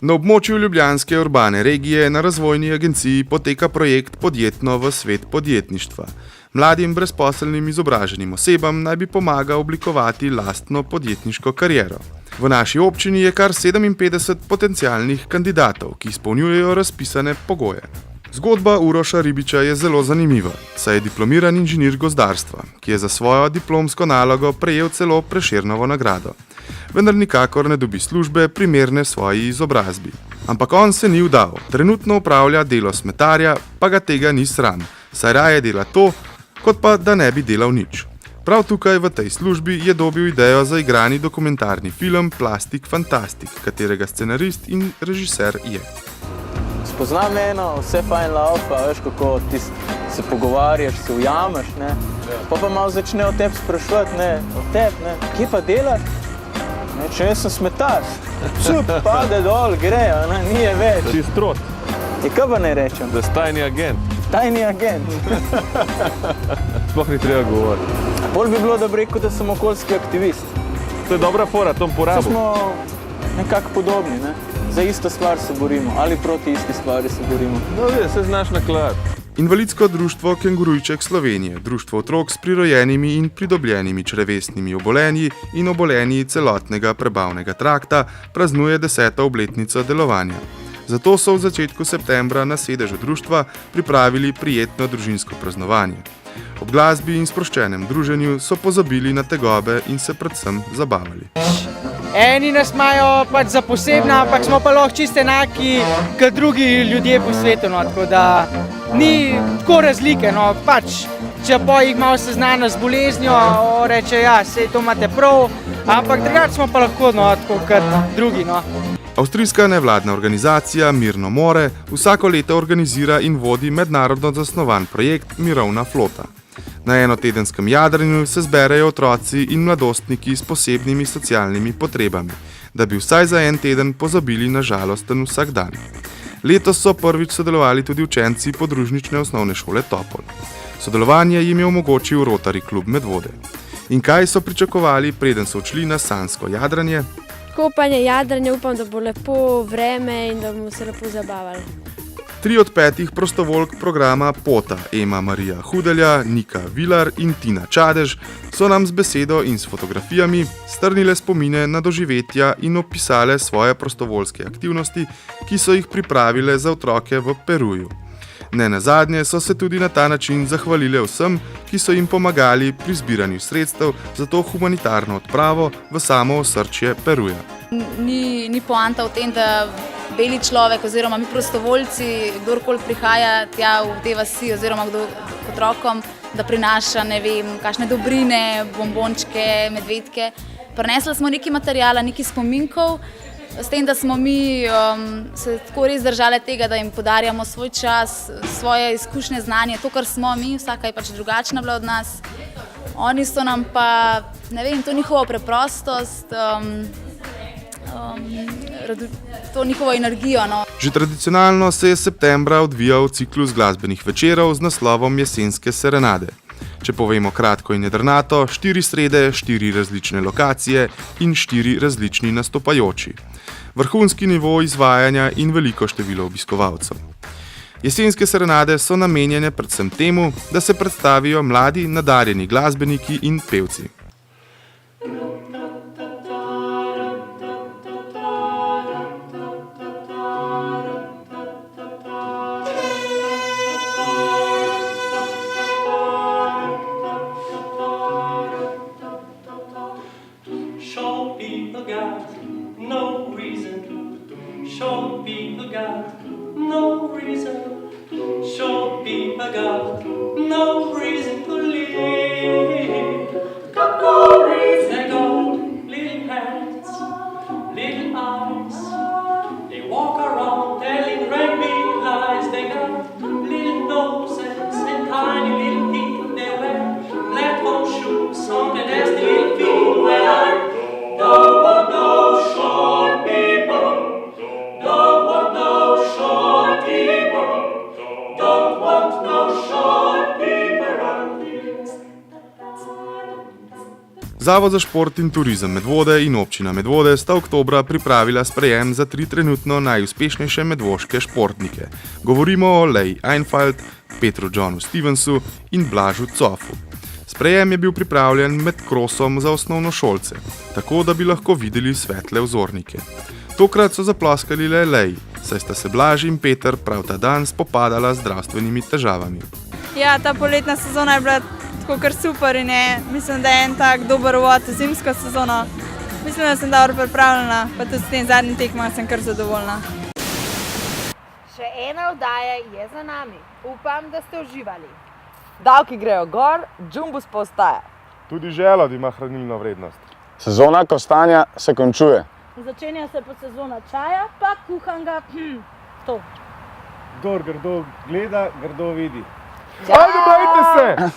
S16: Na območju ljubljanske urbane regije na razvojni agenciji poteka projekt Podjetno v svet podjetništva. Mladim brezposelnim izobraženim osebam naj bi pomagal oblikovati lastno podjetniško kariero. V naši občini je kar 57 potencialnih kandidatov, ki izpolnjujejo razpisane pogoje. Zgodba Uroša Ribiča je zelo zanimiva, saj je diplomiran inženir gozdarstva, ki je za svojo diplomsko nalogo prejel celo Prešernovo nagrado. Vendar nikakor ne dobi službe primerne svoji izobrazbi. Ampak on se ni vdal, trenutno upravlja delo smetarja, pa ga tega ni sram, saj raje dela to, kot pa da ne bi delal nič. Prav tukaj v tej službi je dobil idejo za igrani dokumentarni film Plastik Fantastik, katerega scenarist in režiser je.
S21: Spoznam eno, vse fajn laufa, veš kako ti se pogovarjaš, se ujameš, ne. Pa malo začne o tebi sprašovati, ne, o tebi, ne, kje pa delaš? Ne, če jaz sem smetar, pade dol, gre, ne, ni je več.
S6: Si strot.
S21: Je kaj pa ne rečem?
S6: Da si tajni agent.
S21: Tajni agent.
S6: Sploh ni treba govoriti.
S21: Bolj bi bilo, da bi rekel, da sem okoljski aktivist.
S6: To je dobra fora, to porabil.
S21: Smo nekako podobni, ne? Za isto stvar se borimo, ali proti isti stvari se borimo.
S6: No, se znaš nakladati.
S16: Invalidsko društvo Kengurujček Slovenije, društvo otrok s prirojenimi in pridobljenimi črevesnimi obolenji in obolenji celotnega prebavnega trakta, praznuje 10. obletnico delovanja. Zato so v začetku septembra na sedežu društva pripravili prijetno družinsko praznovanje. Ob glasbi in sproščenem druženju so pozabili na tegobe in se predvsem zabavali.
S10: Eni nas imajo pač za posebna, ampak smo pa lahko čisto enaki kot drugi ljudje po svetu, no, tako da ni tako razlike, no, pač, če pa jih malo seznana z boleznjo, reče, ja, sej to imate prav, ampak drugače smo pa lahko, no, tako kot drugi, no.
S16: Avstrijska nevladna organizacija Mirno more vsako leto organizira in vodi mednarodno zasnovan projekt Mirovna flota. Na enotedenskem jadranju se zberejo otroci in mladostniki s posebnimi socialnimi potrebami, da bi vsaj za en teden pozabili na žalosten vsak dan. Letos so prvič sodelovali tudi učenci podružnične osnovne šole Topol. Sodelovanje jim je omogočil Rotary klub Medvode. In kaj so pričakovali, preden so odšli na sanjsko jadranje?
S22: Kopanje, jadranje, upam, da bo lepo vreme in da bomo se lepo zabavali.
S16: 3 od 5 prostovoljk programa Pota, Ema Marija Hudelja, Nika Vilar in Tina Čadež, so nam z besedo in s fotografijami strnile spomine na doživetja in opisale svoje prostovoljske aktivnosti, ki so jih pripravile za otroke v Peruju. Nenazadnje so se tudi na ta način zahvalile vsem, ki so jim pomagali pri zbiranju sredstev za to humanitarno odpravo v samo osrčje Peruja.
S23: Ni poanta v tem, da beli človek oziroma mi prostovoljci, kdorkoli prihaja tja v te vasi oziroma k otrokom, da prinaša, ne vem, kakšne dobrine, bombončke, medvedke. Prinesli smo nekaj materijala, nekaj spominkov, s tem, da smo mi se tako res držali tega, da jim podarjamo svoj čas, svoje izkušnje, znanje, to, kar smo mi, vsaka je pač drugačna bila od nas. Oni so nam pa, ne vem, to njihovo preprostost, to njihovo energijo. No.
S16: Že tradicionalno se je septembra odvijal ciklus glasbenih večerov z naslovom Jesenske serenade. Če povemo kratko in jedrnato, 4 srede, 4 različne lokacije in 4 različni nastopajoči. Vrhunski nivo izvajanja in veliko število obiskovalcev. Jesenske serenade so namenjene predvsem temu, da se predstavijo mladi, nadarjeni glasbeniki in pevci.
S3: I got no reason to live. Got no reason. They got little hands, little eyes. They walk around telling great big lies. They got little noses and tiny little teeth. They wear platform shoes on the nasty little feet. Well, I don't want no short people. Don't want no short people. Don't want no short people around me.
S16: Zavod za šport in turizem Medvode in občina Medvode sta oktobra pripravila sprejem za 3 trenutno najuspešnejše medvoške športnike. Govorimo o Leji Einfald, Petru Johnu Stevensu in Blažu Cofu. Sprejem je bil pripravljen med krosom za osnovnošolce, tako da bi lahko videli svetle vzornike. Tokrat so zaploskali le Leji, saj sta se Blaž in Peter prav ta dan spopadala z zdravstvenimi težavami.
S8: Ja, ta poletna sezona je bila tako kar super in mislim, da je en tak dober uvod v zimsko sezono. Mislim, da sem dobro pripravljena, pa tudi s tem zadnjim tekmom sem kar zadovoljna.
S1: Še ena oddaja je za nami. Upam, da ste uživali.
S2: Davki grejo gor, džumbus pa ostaja.
S16: Tudi želod ima hranilno vrednost.
S4: Sezona kostanja se končuje.
S11: Začenja se sezona čaja, pa kuhanga, to.
S14: Kdor grdo gleda, grdo vidi.
S16: Ajde, bajte se!